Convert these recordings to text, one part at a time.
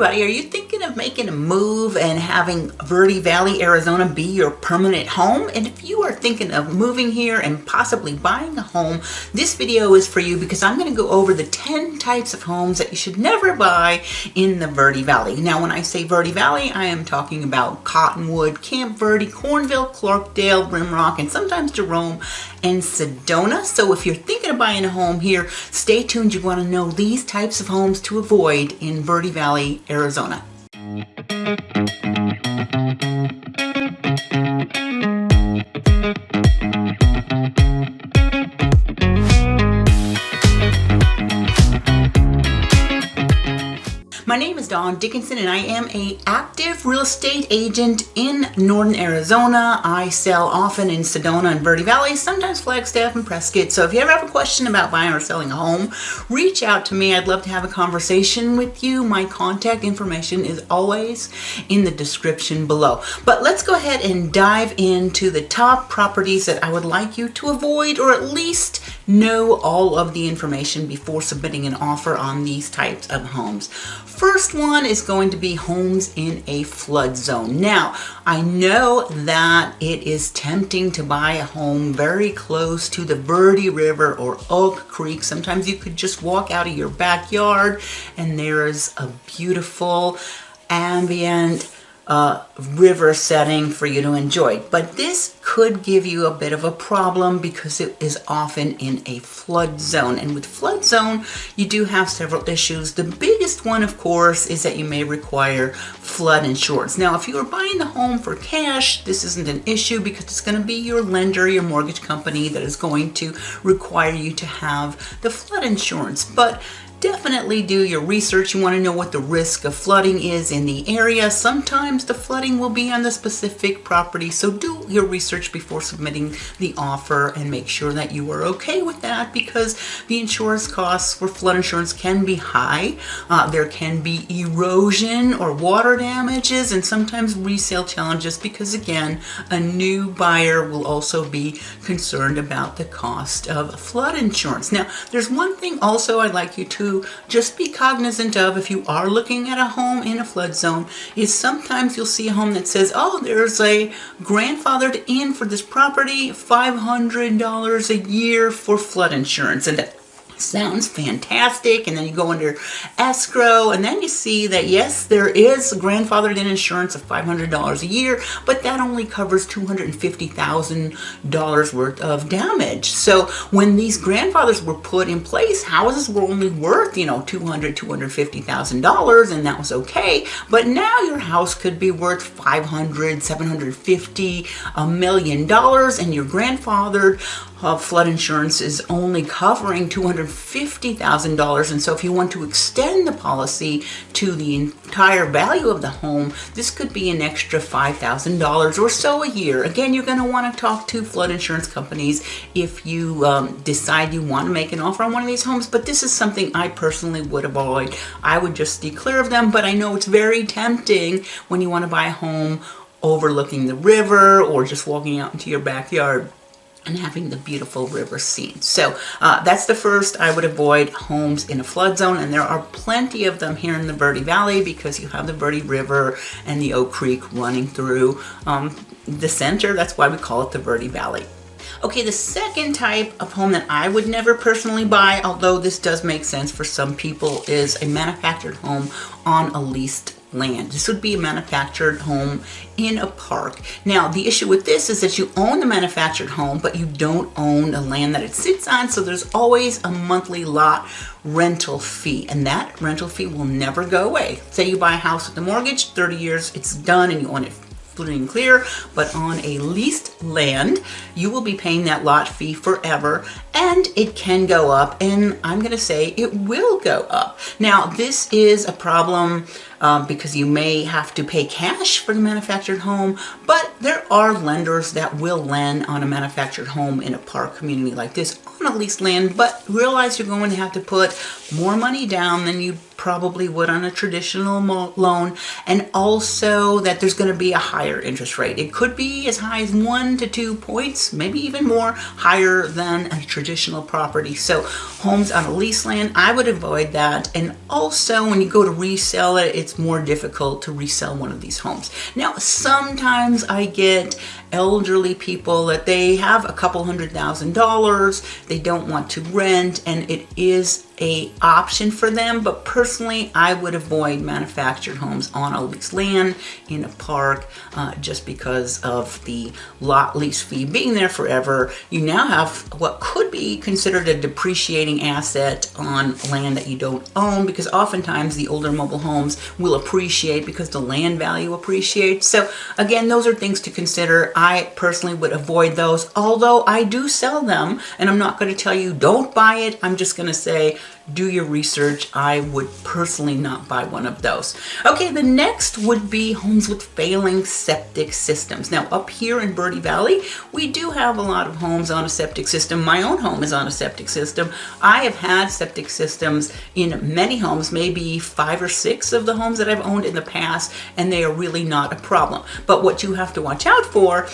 everybody, are you thinking of making a move and having Verde Valley, Arizona be your permanent home? And if you are thinking of moving here and possibly buying a home, this video is for you because I'm going to go over the 10 types of homes that you should never buy in the Verde Valley. Now, when I say Verde Valley, I am talking about Cottonwood, Camp Verde, Cornville, Clarkdale, Rimrock, and sometimes Jerome and Sedona. So if you're thinking of buying a home here, stay tuned. You want to know these types of homes to avoid in Verde Valley, Arizona. My name is Dawn Dickinson and I am an active real estate agent in northern Arizona. I sell often in Sedona and Verde Valley, sometimes Flagstaff and Prescott. So if you ever have a question about buying or selling a home, reach out to me. I'd love to have a conversation with you. My contact information is always in the description below. But let's go ahead and dive into the top properties that I would like you to avoid, or at least know all of the information before submitting an offer on these types of homes. First one is going to be homes in a flood zone. Now, I know that it is tempting to buy a home very close to the Verde River or Oak Creek. Sometimes you could just walk out of your backyard and there is a beautiful ambient river setting for you to enjoy. But this could give you a bit of a problem because it is often in a flood zone. And with flood zone, you do have several issues. The biggest one, of course, is that you may require flood insurance. Now, if you are buying the home for cash, this isn't an issue because it's going to be your lender, your mortgage company, that is going to require you to have the flood insurance. But definitely do your research. You want to know what the risk of flooding is in the area. Sometimes the flooding will be on the specific property, so do your research before submitting the offer and make sure that you are okay with that, because the insurance costs for flood insurance can be high. There can be erosion or water damages and sometimes resale challenges because, again, a new buyer will also be concerned about the cost of flood insurance. Now, there's one thing also I'd like you to just be cognizant of if you are looking at a home in a flood zone, is sometimes you'll see a home that says, oh, there's a grandfathered in for this property, $500 a year for flood insurance. And that sounds fantastic. And then you go under escrow and then you see that yes, there is grandfathered in insurance of $500 a year, but that only covers $250,000 worth of damage. So when these grandfathers were put in place, houses were only worth, $250,000, and that was okay. But now your house could be worth $500, $750, $1 million, and your grandfathered flood insurance is only covering $250,000. And so if you want to extend the policy to the entire value of the home, this could be an extra $5,000 or so a year. Again, you're going to want to talk to flood insurance companies if you decide you want to make an offer on one of these homes, but this is something I personally would avoid. I would just steer clear of them, but I know it's very tempting when you want to buy a home overlooking the river or just walking out into your backyard and having the beautiful river scene. So that's the first. I would avoid homes in a flood zone, and there are plenty of them here in the Verde Valley because you have the Verde River and the Oak Creek running through the center. That's why we call it the Verde Valley. Okay, the second type of home that I would never personally buy, although this does make sense for some people, is a manufactured home on a leased land. This would be a manufactured home in a park. Now, the issue with this is that you own the manufactured home, but you don't own the land that it sits on, so there's always a monthly lot rental fee, and that rental fee will never go away. Say you buy a house with a mortgage, 30 years, it's done, and you own it free and clear, but on a leased land, you will be paying that lot fee forever, and it can go up, and I'm going to say it will go up. Now, this is a problem because you may have to pay cash for the manufactured home, but there are lenders that will lend on a manufactured home in a park community like this on a leased land, but realize you're going to have to put more money down than you probably would on a traditional loan, and also that there's going to be a higher interest rate. It could be as high as 1 to 2 points, maybe even more higher than a traditional property. So homes on a lease land, I would avoid that. And also when you go to resell it, it's more difficult to resell one of these homes. Now, sometimes I get elderly people that they have a couple $100,000, they don't want to rent, and it is a option for them. But personally, I would avoid manufactured homes on a leased land in a park, just because of the lot lease fee being there forever. You now have what could be considered a depreciating asset on land that you don't own, because oftentimes the older mobile homes will appreciate because the land value appreciates. So again, those are things to consider. I personally would avoid those, although I do sell them, and I'm not going to tell you don't buy it. I'm just going to say do your research. I would personally not buy one of those. Okay, the next would be homes with failing septic systems. Now, up here in Verde Valley, we do have a lot of homes on a septic system. My own home is on a septic system. I have had septic systems in many homes, maybe 5 or 6 of the homes that I've owned in the past, and they are really not a problem. But what you have to watch out for,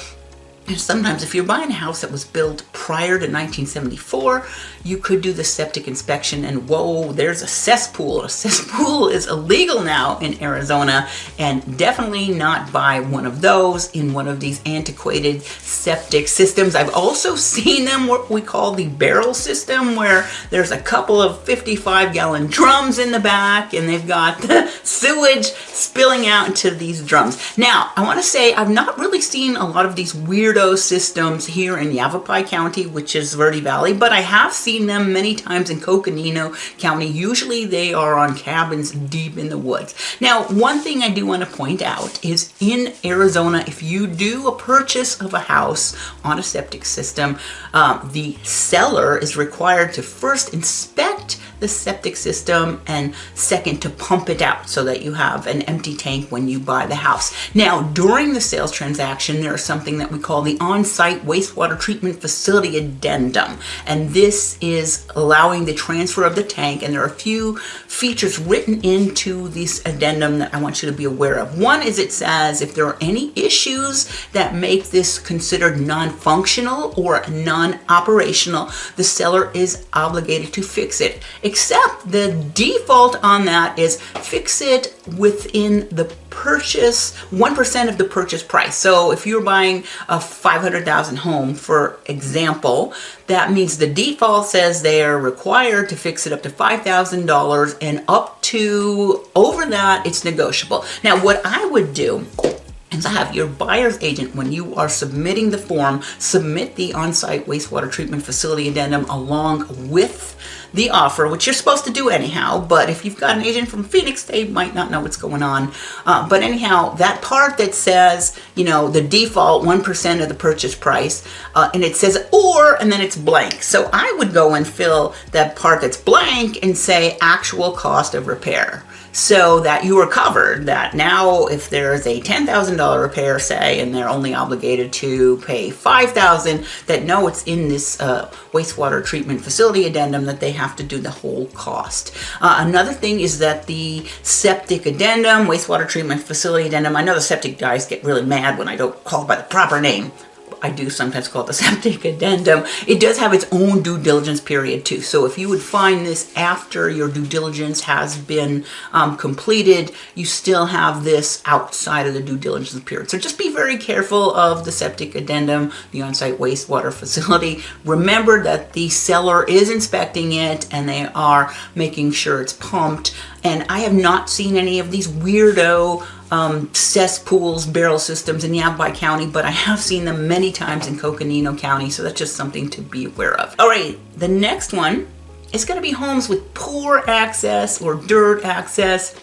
sometimes if you're buying a house that was built prior to 1974, you could do the septic inspection and whoa, there's a cesspool. A cesspool is illegal now in Arizona, and definitely not buy one of those in one of these antiquated septic systems. I've also seen them what we call the barrel system, where there's a couple of 55-gallon drums in the back and they've got the sewage spilling out into these drums. Now, I want to say I've not really seen a lot of these weirdo systems here in Yavapai County, which is Verde Valley, but I have seen them many times in Coconino County. Usually they are on cabins deep in the woods. Now, one thing I do want to point out is in Arizona, if you do a purchase of a house on a septic system, the seller is required to first inspect the septic system and second to pump it out so that you have an empty tank when you buy the house. Now, during the sales transaction, there is something that we call the on-site wastewater treatment facility addendum, and this is allowing the transfer of the tank, and there are a few features written into this addendum that I want you to be aware of. One is it says if there are any issues that make this considered non-functional or non-operational, the seller is obligated to fix it. Except the default on that is fix it within the purchase, 1% of the purchase price. So if you're buying a 500,000 home, for example, that means the default says they are required to fix it up to $5,000, and up to over that, it's negotiable. Now, what I would do is have your buyer's agent, when you are submitting the form, submit the on-site wastewater treatment facility addendum along with the offer, which you're supposed to do anyhow, but if you've got an agent from Phoenix, they might not know what's going on. But anyhow, that part that says, you know, the default 1% of the purchase price, and it says or, and then it's blank. So I would go and fill that part that's blank and say actual cost of repair, so that you are covered. That now if there's a $10,000 repair, say, and they're only obligated to pay $5,000, that no, it's in this wastewater treatment facility addendum that they have to do the whole cost. Another thing is that the septic addendum, wastewater treatment facility addendum, I know the septic guys get really mad when I don't call it by the proper name. I do sometimes call it the septic addendum. It does have its own due diligence period too. So if you would find this after your due diligence has been completed, you still have this outside of the due diligence period. So just be very careful of the septic addendum, the on-site wastewater facility. Remember that the seller is inspecting it and they are making sure it's pumped. And I have not seen any of these weirdo cesspools, barrel systems in Yavapai County, but I have seen them many times in Coconino County, so that's just something to be aware of. All right, the next one is going to be homes with poor access or dirt access.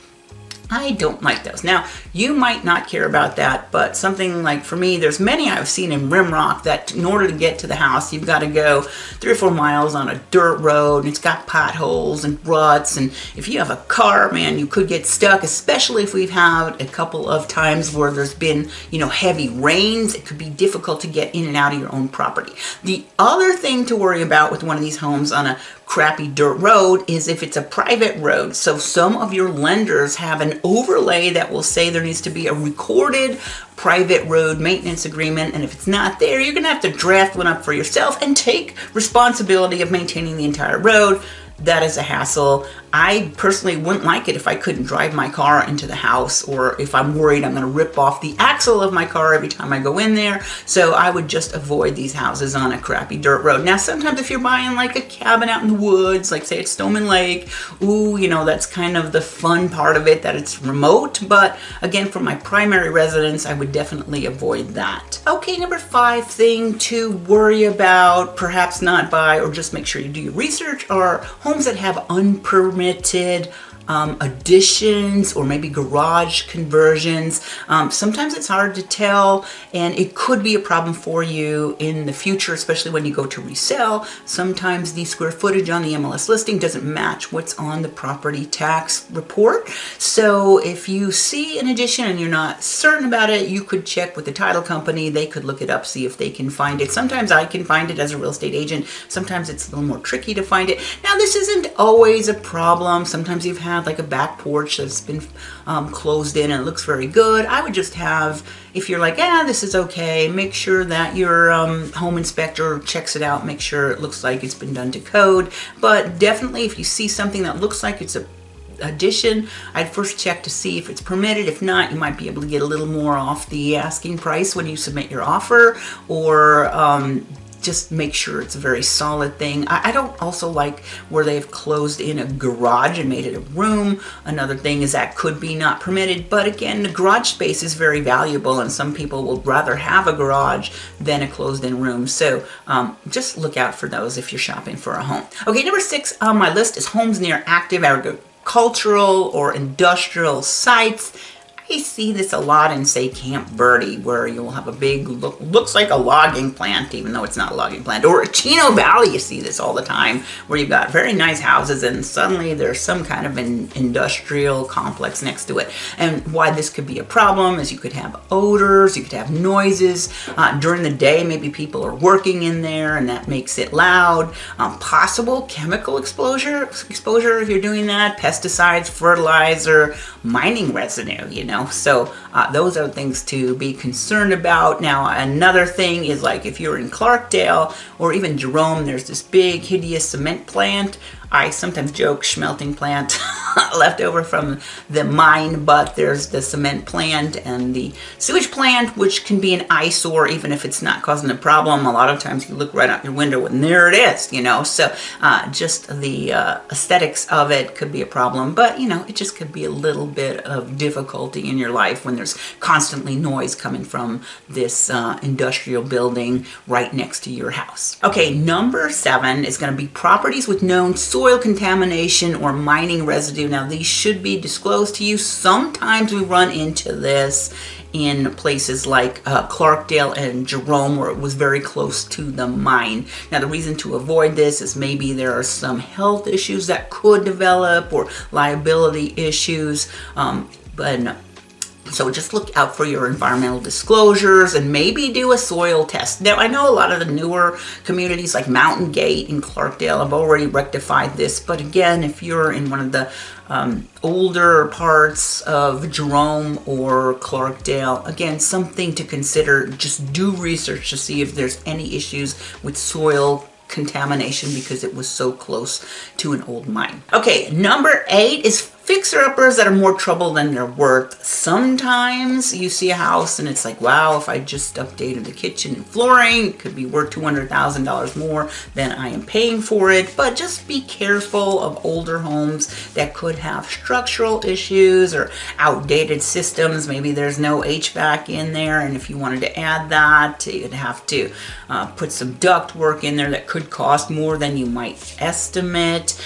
I don't like those. Now, you might not care about that, but something like, for me, there's many I've seen in Rimrock that in order to get to the house, you've got to go 3 or 4 miles on a dirt road, and it's got potholes and ruts, and if you have a car, man, you could get stuck, especially if we've had a couple of times where there's been, you know, heavy rains. It could be difficult to get in and out of your own property. The other thing to worry about with one of these homes on a crappy dirt road is if it's a private road. So some of your lenders have an overlay that will say there needs to be a recorded private road maintenance agreement, and if it's not there, you're gonna have to draft one up for yourself and take responsibility of maintaining the entire road. That is a hassle. I personally wouldn't like it if I couldn't drive my car into the house, or if I'm worried I'm going to rip off the axle of my car every time I go in there. So I would just avoid these houses on a crappy dirt road. Now, sometimes if you're buying like a cabin out in the woods, like say at Stoneman Lake, ooh, you know, that's kind of the fun part of it, that it's remote. But again, for my primary residence, I would definitely avoid that. Okay, number 5 thing to worry about, perhaps not buy, or just make sure you do your research, are homes that have unpermitted additions or maybe garage conversions. Sometimes it's hard to tell, and it could be a problem for you in the future, especially when you go to resell. Sometimes the square footage on the MLS listing doesn't match what's on the property tax report. So if you see an addition and you're not certain about it, you could check with the title company. They could look it up, see if they can find it. Sometimes I can find it as a real estate agent. Sometimes it's a little more tricky to find it. Now, this isn't always a problem. Sometimes you've had like a back porch that's been closed in and it looks very good. I would just have, if you're like, this is okay, make sure that your home inspector checks it out, make sure it looks like it's been done to code. But definitely if you see something that looks like it's a addition, I'd first check to see if it's permitted. If not, you might be able to get a little more off the asking price when you submit your offer, or just make sure it's a very solid thing. I don't also like where they've closed in a garage and made it a room. Another thing is that could be not permitted, but again, the garage space is very valuable, and some people will rather have a garage than a closed-in room. So just look out for those if you're shopping for a home. Okay, number 6 on my list is homes near active agricultural or industrial sites. I see this a lot in, say, Camp Verde, where you'll have a big, looks like a logging plant, even though it's not a logging plant. Or Chino Valley, you see this all the time, where you've got very nice houses and suddenly there's some kind of an industrial complex next to it. And why this could be a problem is you could have odors, you could have noises. During the day, maybe people are working in there and that makes it loud. Possible chemical exposure if you're doing that, pesticides, fertilizer, mining residue, you know. So those are things to be concerned about. Now, another thing is, like, if you're in Clarkdale or even Jerome, there's this big, hideous cement plant. I sometimes joke smelting plant left over from the mine, but there's the cement plant and the sewage plant, which can be an eyesore even if it's not causing a problem. A lot of times you look right out your window and there it is, you know. So just the aesthetics of it could be a problem, but you know, it just could be a little bit of difficulty in your life when there's constantly noise coming from this industrial building right next to your house. Okay, number 7 is going to be properties with known soil contamination or mining residue. Now, these should be disclosed to you. Sometimes we run into this in places like Clarkdale and Jerome, where it was very close to the mine. Now, the reason to avoid this is maybe there are some health issues that could develop or liability issues, but no. So just look out for your environmental disclosures and maybe do a soil test. Now, I know a lot of the newer communities like Mountain Gate and Clarkdale have already rectified this, but again, if you're in one of the older parts of Jerome or Clarkdale, again, something to consider. Just do research to see if there's any issues with soil contamination because it was so close to an old mine. Okay, number 8 is fixer-uppers that are more trouble than they're worth. Sometimes you see a house and it's like, wow, if I just updated the kitchen and flooring, it could be worth $200,000 more than I am paying for it. But just be careful of older homes that could have structural issues or outdated systems. Maybe there's no HVAC in there, and if you wanted to add that, you'd have to put some duct work in there that could cost more than you might estimate.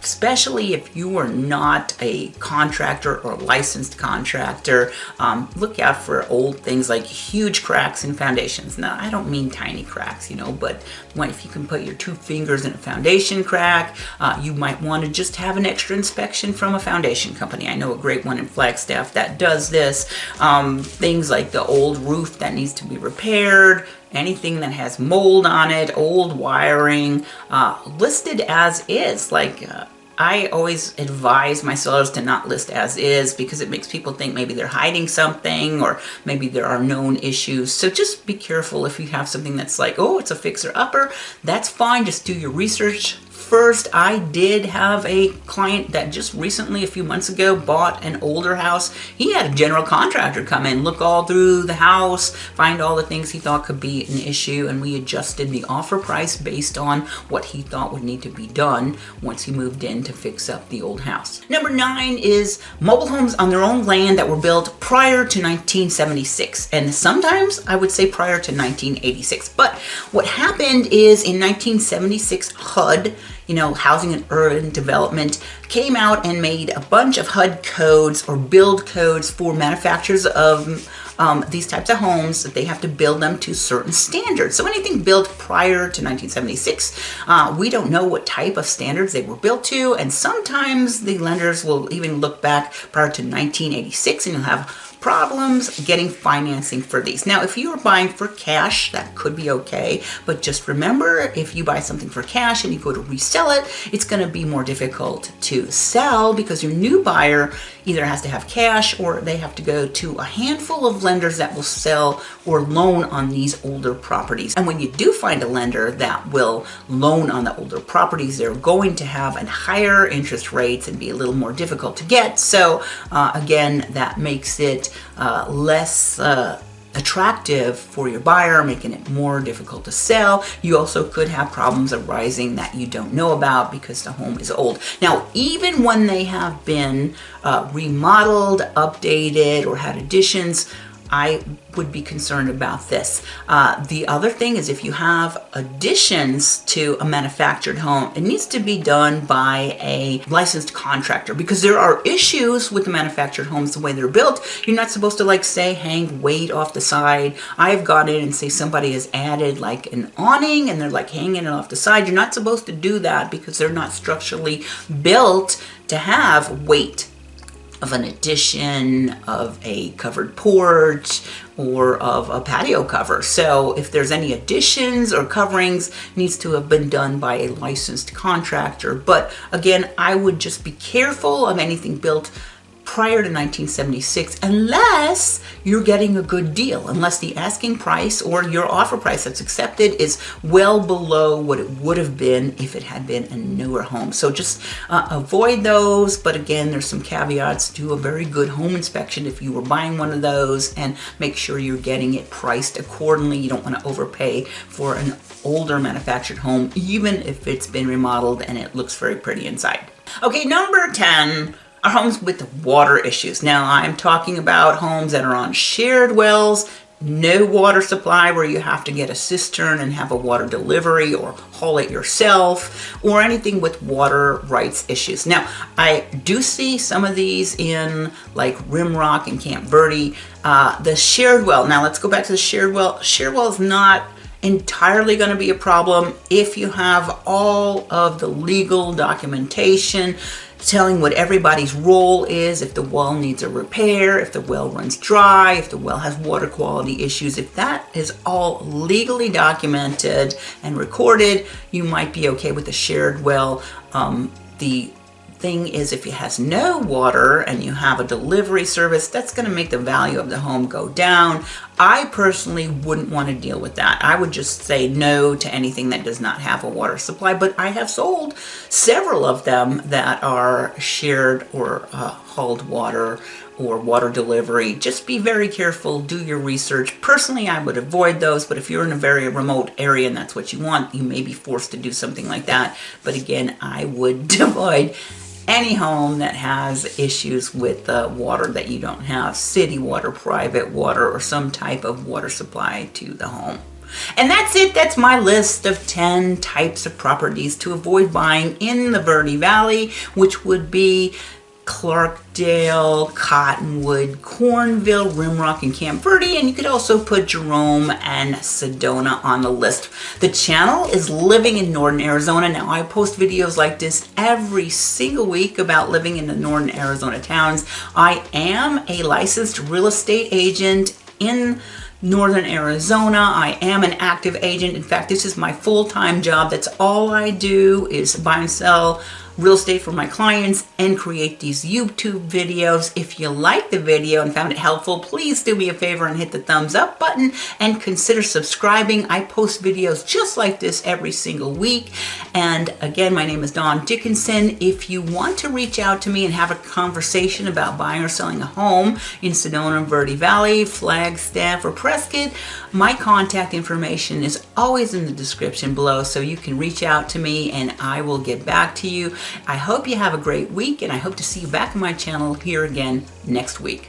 Especially if you are not a contractor or licensed contractor, look out for old things like huge cracks in foundations. Now, I don't mean tiny cracks, you know, but if you can put your 2 fingers in a foundation crack, you might want to just have an extra inspection from a foundation company. I know a great one in Flagstaff that does this. Things like the old roof that needs to be repaired, anything that has mold on it, old wiring, listed as is. I always advise my sellers to not list as is because it makes people think maybe they're hiding something or maybe there are known issues. So just be careful if you have something that's like, oh, it's a fixer-upper. That's fine. Just do your research first. I did have a client that just recently, a few months ago, bought an older house. He had a general contractor come in, look all through the house, find all the things he thought could be an issue, and we adjusted the offer price based on what he thought would need to be done once he moved in to fix up the old house. Number 9 is mobile homes on their own land that were built prior to 1976, and sometimes I would say prior to 1986. But what happened is in 1976, HUD, Housing and Urban Development, came out and made a bunch of HUD codes or build codes for manufacturers of these types of homes that they have to build them to certain standards. So anything built prior to 1976, we don't know what type of standards they were built to, and sometimes the lenders will even look back prior to 1986 and you'll have problems getting financing for these. Now, if you are buying for cash, that could be okay, but just remember, if you buy something for cash and you go to resell it, it's going to be more difficult to sell because your new buyer either has to have cash or they have to go to a handful of lenders that will sell or loan on these older properties. And when you do find a lender that will loan on the older properties, they're going to have a higher interest rates and be a little more difficult to get. So again, that makes it less attractive for your buyer, making it more difficult to sell. You also could have problems arising that you don't know about because the home is old. Now, even when they have been remodeled, updated, or had additions, I would be concerned about this. The other thing is if you have additions to a manufactured home, it needs to be done by a licensed contractor because there are issues with the manufactured homes the way they're built. You're not supposed to say hang weight off the side. I've gone in and say somebody has added like an awning and they're hanging it off the side. You're not supposed to do that because they're not structurally built to have weight of an addition, of a covered porch, or of a patio cover. So if there's any additions or coverings, it needs to have been done by a licensed contractor. But again, I would just be careful of anything built prior to 1976 unless you're getting a good deal, unless the asking price or your offer price that's accepted is well below what it would have been if it had been a newer home. So just avoid those. But again, there's some caveats. Do a very good home inspection if you were buying one of those and make sure you're getting it priced accordingly. You don't want to overpay for an older manufactured home, even if it's been remodeled and it looks very pretty inside. Okay, number 10 are homes with water issues. Now, I'm talking about homes that are on shared wells, no water supply where you have to get a cistern and have a water delivery or haul it yourself, or anything with water rights issues. Now, I do see some of these in Rimrock and Camp Verde. The shared well, now let's go back to the shared well. Shared well is not entirely going to be a problem if you have all of the legal documentation telling what everybody's role is, if the well needs a repair, if the well runs dry, if the well has water quality issues. If that is all legally documented and recorded, you might be okay with a shared well. The thing is, if it has no water and you have a delivery service, that's going to make the value of the home go down. I personally wouldn't want to deal with that. I would just say no to anything that does not have a water supply, but I have sold several of them that are shared or hauled water or water delivery. Just be very careful, do your research. Personally, I would avoid those, but if you're in a very remote area and that's what you want, you may be forced to do something like that. But again, I would avoid any home that has issues with water that you don't have, city water, private water, or some type of water supply to the home. And that's it. That's my list of 10 types of properties to avoid buying in the Verde Valley, which would be Clarkdale, Cottonwood, Cornville, Rimrock, and Camp Verde, and you could also put Jerome and Sedona on the list. The channel is Living in Northern Arizona. Now, I post videos like this every single week about living in the Northern Arizona towns. I am a licensed real estate agent in Northern Arizona. I am an active agent. In fact, this is my full-time job. That's all I do is buy and sell real estate for my clients and create these YouTube videos. If you liked the video and found it helpful, please do me a favor and hit the thumbs up button and consider subscribing. I post videos just like this every single week. And again, my name is Dawn Dickinson. If you want to reach out to me and have a conversation about buying or selling a home in Sedona, Verde Valley, Flagstaff, or Prescott, my contact information is always in the description below, so you can reach out to me and I will get back to you. I hope you have a great week, and I hope to see you back on my channel here again next week.